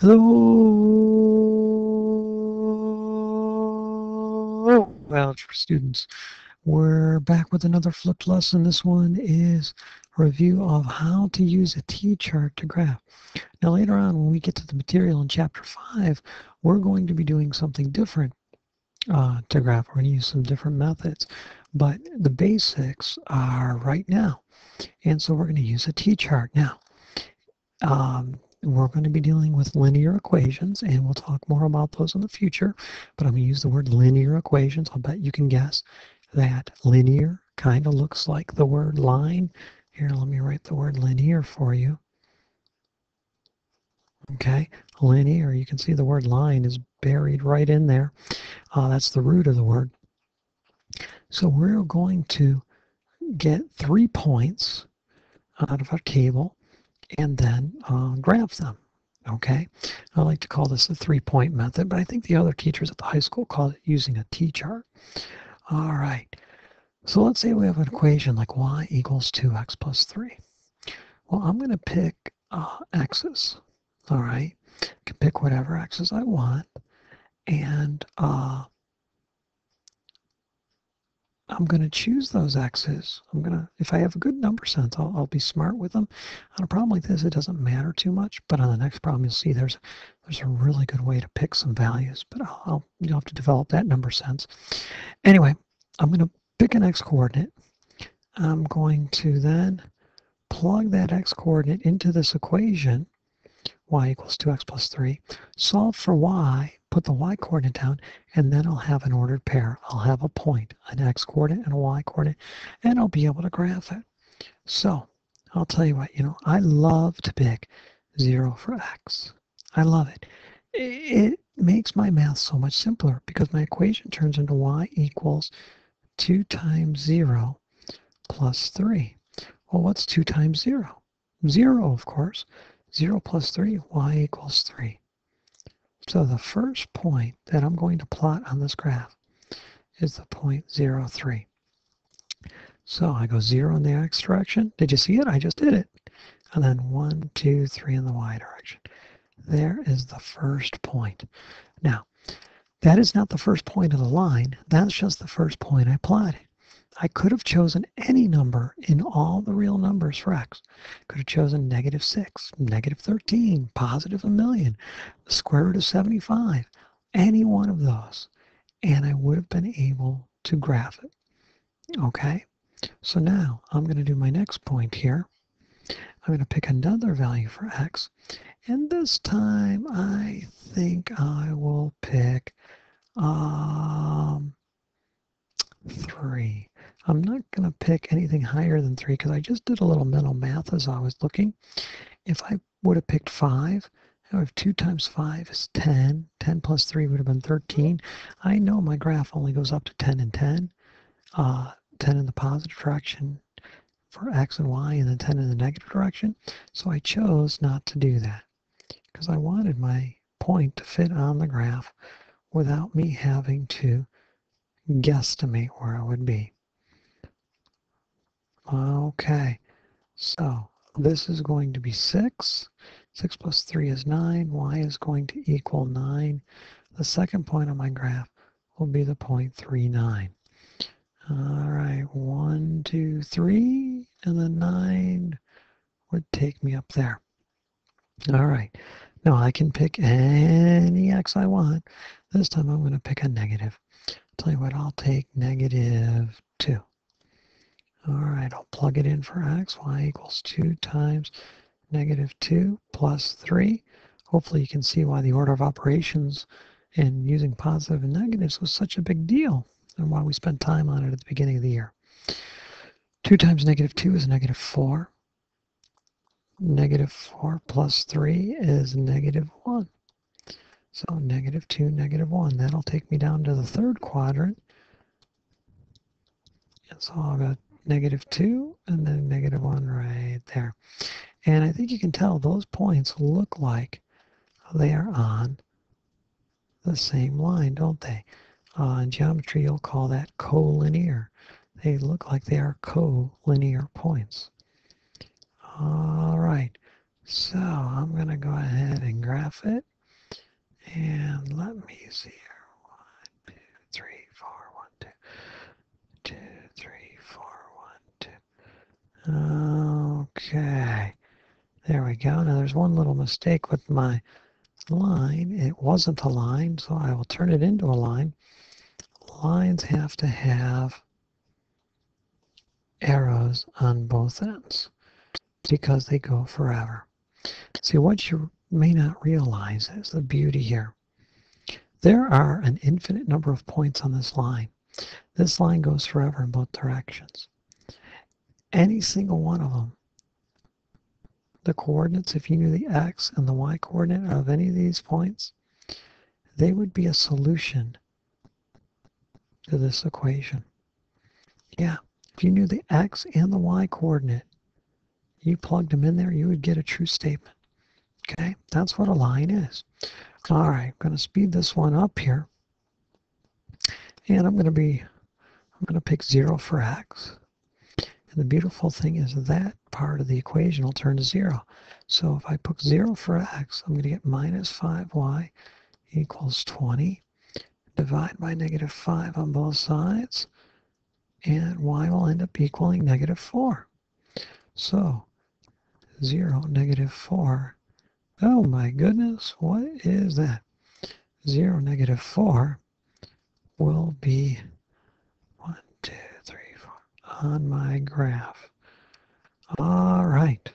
Hello, algebra students. We're back with another flipped lesson. This one is a review of how to use a T-chart to graph. Now later on when we get to the material in chapter 5, we're going to be doing something different to graph. We're going to use some different methods, but the basics are right now. And so we're going to use a T-chart. Now, we're going to be dealing with linear equations, and we'll talk more about those in the future, but I'm going to use the word linear equations. I'll bet you can guess that linear kind of looks like the word line. Here, let me write the word linear for you. Okay, linear, you can see the word line is buried right in there. That's the root of the word. So we're going to get 3 points out of our table and then graph them. Okay, I like to call this the 3-point method, but I think the other teachers at the high school call it using a T-chart. All right, so let's say we have an equation like y equals 2x plus 3. Well, I'm going to pick x's. All right, I can pick whatever x's I want, and I'm going to choose those x's. If I have a good number sense, I'll be smart with them. On a problem like this, it doesn't matter too much, but on the next problem, you'll see there's a really good way to pick some values, but you'll have to develop that number sense. Anyway, I'm going to pick an x coordinate. I'm going to then plug that x coordinate into this equation, y equals 2x plus 3, solve for y, put the y coordinate down, and then I'll have an ordered pair. I'll have a point, an x coordinate and a y coordinate, and I'll be able to graph it. So I'll tell you what, I love to pick 0 for x. I love it. It makes my math so much simpler because my equation turns into y equals 2 times 0 plus 3. Well, what's 2 times 0? 0, of course. 0 plus 3, y equals 3. So the first point that I'm going to plot on this graph is the point 0, 3. So I go 0 in the x direction. Did you see it? I just did it. And then 1, 2, 3 in the y direction. There is the first point. Now, that is not the first point of the line. That's just the first point I plotted. I could have chosen any number in all the real numbers for x. Could have chosen -6, -13, positive a million, the square root of 75, any one of those, and I would have been able to graph it. Okay, so now I'm going to do my next point here. I'm going to pick another value for x, and this time I think I will pick 3. I'm not going to pick anything higher than 3 because I just did a little mental math as I was looking. If I would have picked 5, I have 2 times 5 is 10. 10 plus 3 would have been 13. I know my graph only goes up to 10 and 10. 10 in the positive direction for x and y, and then 10 in the negative direction. So I chose not to do that because I wanted my point to fit on the graph without me having to guesstimate where it would be. Okay, so this is going to be 6. 6 plus 3 is 9. Y is going to equal 9. The second point on my graph will be the point 3, 9. All right, 1, 2, 3, and the 9 would take me up there. All right, now I can pick any x I want. This time I'm going to pick a negative. Tell you what, I'll take -2. All right, I'll plug it in for x. Y equals 2 times -2 plus 3. Hopefully you can see why the order of operations and using positive and negatives was such a big deal and why we spent time on it at the beginning of the year. 2 times -2 is -4. -4 plus 3 is -1. So -2, -1. That'll take me down to the third quadrant. And so I'll go -2 and then -1 right there. And I think you can tell those points look like they are on the same line, don't they? In geometry, you'll call that collinear. They look like they are collinear points. All right, So I'm going to go ahead and graph it. And let me see here. 1, 2, 3, 4, 1, 2, 2, 3, 4, 1, 2. Okay. There we go. Now there's one little mistake with my line. It wasn't a line, so I will turn it into a line. Lines have to have arrows on both ends because they go forever. See, what you may not realize is the beauty here. There are an infinite number of points on this line. This line goes forever in both directions. Any single one of them, the coordinates, if you knew the x and the y coordinate of any of these points, they would be a solution to this equation. Yeah, if you knew the x and the y coordinate, you plugged them in there, you would get a true statement. Okay, that's what a line is. All right, I'm going to speed this one up here. And I'm going to pick 0 for x. And the beautiful thing is that part of the equation will turn to 0. So if I put 0 for x, I'm going to get minus 5y equals 20. Divide by negative 5 on both sides. And y will end up equaling negative 4. So 0, negative 4. Oh my goodness, what is that? 0, negative 4 will be 1, 2, 3, 4 on my graph. All right.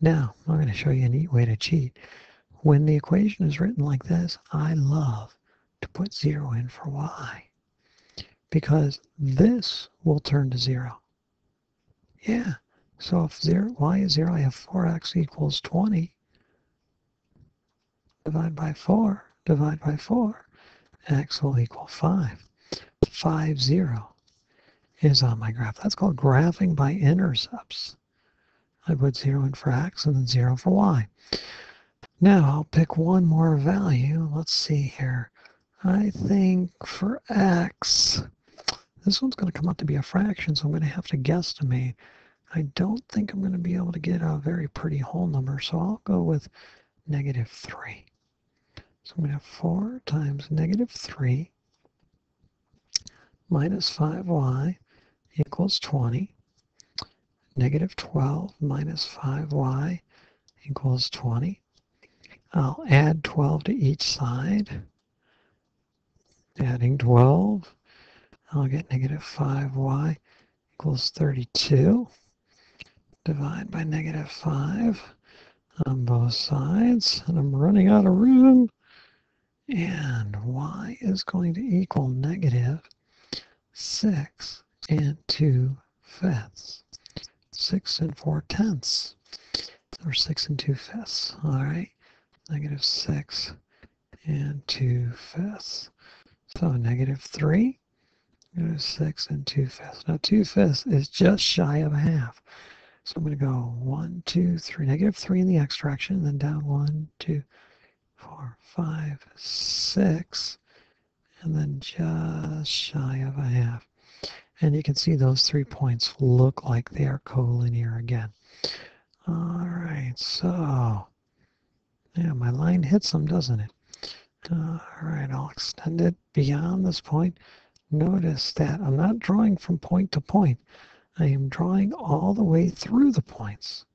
Now, I'm going to show you a neat way to cheat. When the equation is written like this, I love to put 0 in for y because this will turn to 0. Yeah, so if y is 0, I have 4x equals 20. Divide by 4, divide by 4, x will equal 5. 5, 0 is on my graph. That's called graphing by intercepts. I put 0 in for x and then 0 for y. Now I'll pick one more value. Let's see here. I think for x, this one's going to come out to be a fraction, so I'm going to have to guesstimate. I don't think I'm going to be able to get a very pretty whole number, so I'll go with negative 3. So I'm going to have 4 times negative 3 minus 5y equals 20. Negative 12 minus 5y equals 20. I'll add 12 to each side. Adding 12, I'll get negative 5y equals 32. Divide by negative 5 on both sides. And I'm running out of room. And y is going to equal negative 6 and 2/5. 6 and 4/10. Or 6 and 2/5. All right. Negative 6 and 2/5. So negative 3. 6 and 2/5. Now 2/5 is just shy of a half. So I'm going to go 1, 2, 3, negative 3 in the x direction, and then down 1, 2, 4, 5, 6, and then just shy of a half. And you can see those 3 points look like they are collinear again. All right, so yeah, my line hits them, doesn't it? All right, I'll extend it beyond this point. Notice that I'm not drawing from point to point. I am drawing all the way through the points,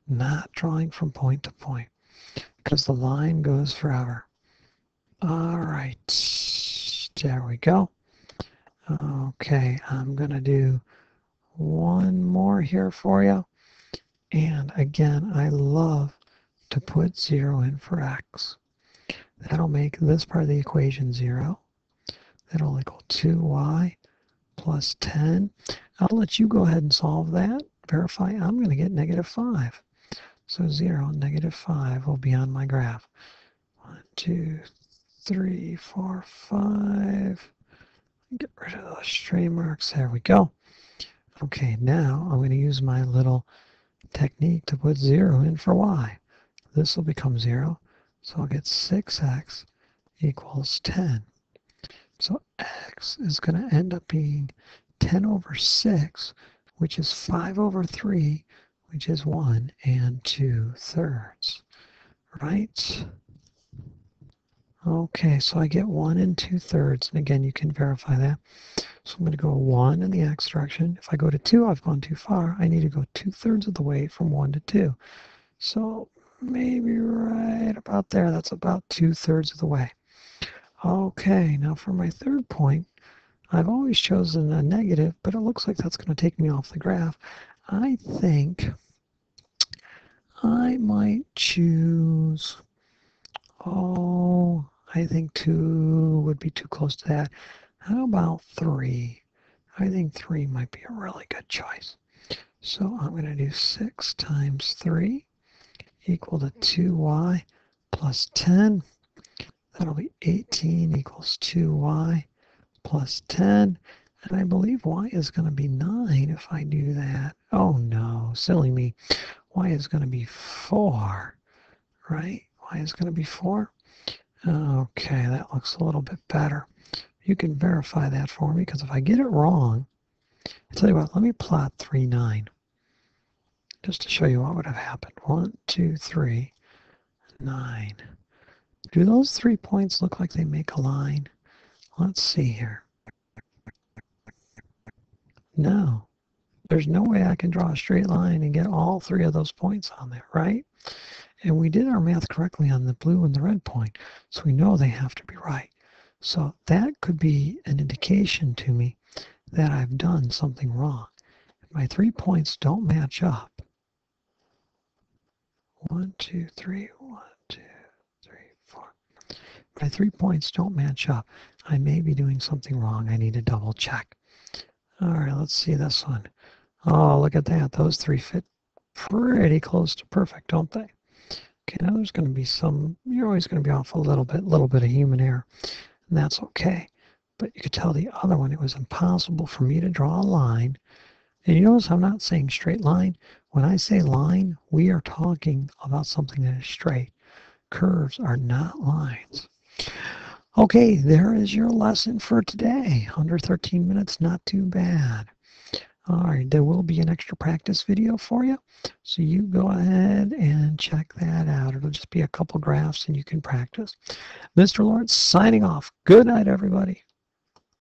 not drawing from point to point, because the line goes forever. All right, there we go. Okay, I'm going to do one more here for you. And again, I love to put 0 in for x. That'll make this part of the equation 0. That'll equal 2y plus 10. I'll let you go ahead and solve that. Verify. I'm going to get negative 5. So 0, negative 5 will be on my graph. 1, 2, 3, 4, 5. Get rid of those stray marks. There we go. Okay, now I'm going to use my little technique to put 0 in for y. This will become 0. So I'll get 6x equals 10. So x is going to end up being 10 over 6, which is 5 over 3, which is 1 2/3, right? Okay, so I get 1 2/3, and again, you can verify that. So I'm going to go 1 in the x direction. If I go to 2, I've gone too far. I need to go 2/3 of the way from 1 to 2. So maybe right about there. That's about 2/3 of the way. Okay, now for my third point, I've always chosen a negative, but it looks like that's going to take me off the graph. I think I might choose, I think 2 would be too close to that. How about 3? I think 3 might be a really good choice. So I'm going to do 6 times 3 equal to 2y plus 10. That'll be 18 equals 2y plus 10. And I believe y is going to be 9 if I do that. Oh no, silly me. Y is going to be 4, right? Y is going to be 4. Okay, that looks a little bit better. You can verify that for me, because if I get it wrong, I tell you what, let me plot 3, 9. Just to show you what would have happened. 1, 2, 3, 9. Do those 3 points look like they make a line? Let's see here. No. There's no way I can draw a straight line and get all 3 of those points on there, right? And we did our math correctly on the blue and the red point, so we know they have to be right. So that could be an indication to me that I've done something wrong. If my 3 points don't match up, 1, 2, 3, 1, 2, 3, 4. If my 3 points don't match up, I may be doing something wrong. I need to double check. All right, let's see this one. Oh, look at that. Those 3 fit pretty close to perfect, don't they? Okay, now there's going to be you're always going to be off a little bit of human error, and that's okay. But you could tell the other one, it was impossible for me to draw a line. And you notice I'm not saying straight line. When I say line, we are talking about something that is straight. Curves are not lines. Okay, there is your lesson for today. Under 13 minutes, not too bad. All right, there will be an extra practice video for you. So you go ahead and check that out. It'll just be a couple graphs and you can practice. Mr. Lawrence signing off. Good night, everybody.